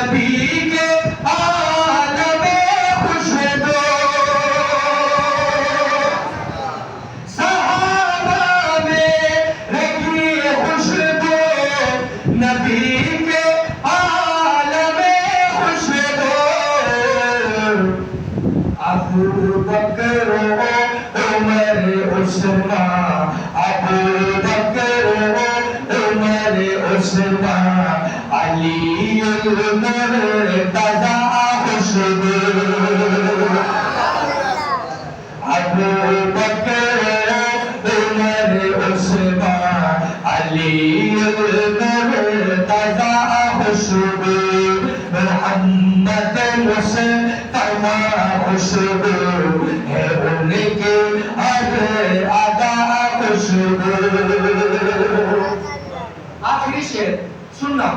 नबी के आलमे खुशबू सहाबा में रखी खुशबू नबी के आलमे खुशबू अबू बकर उमर उस्मान अबू बकर उमर उस्मान अली मुर्तज़ा खुशबू अबू बकर उमर उस्मान अली मुर्तज़ा खुशबू मोहम्मद मुस्तफा खुशबू है उनके हर अदा खुशबू। आखिरी शेर सुनना।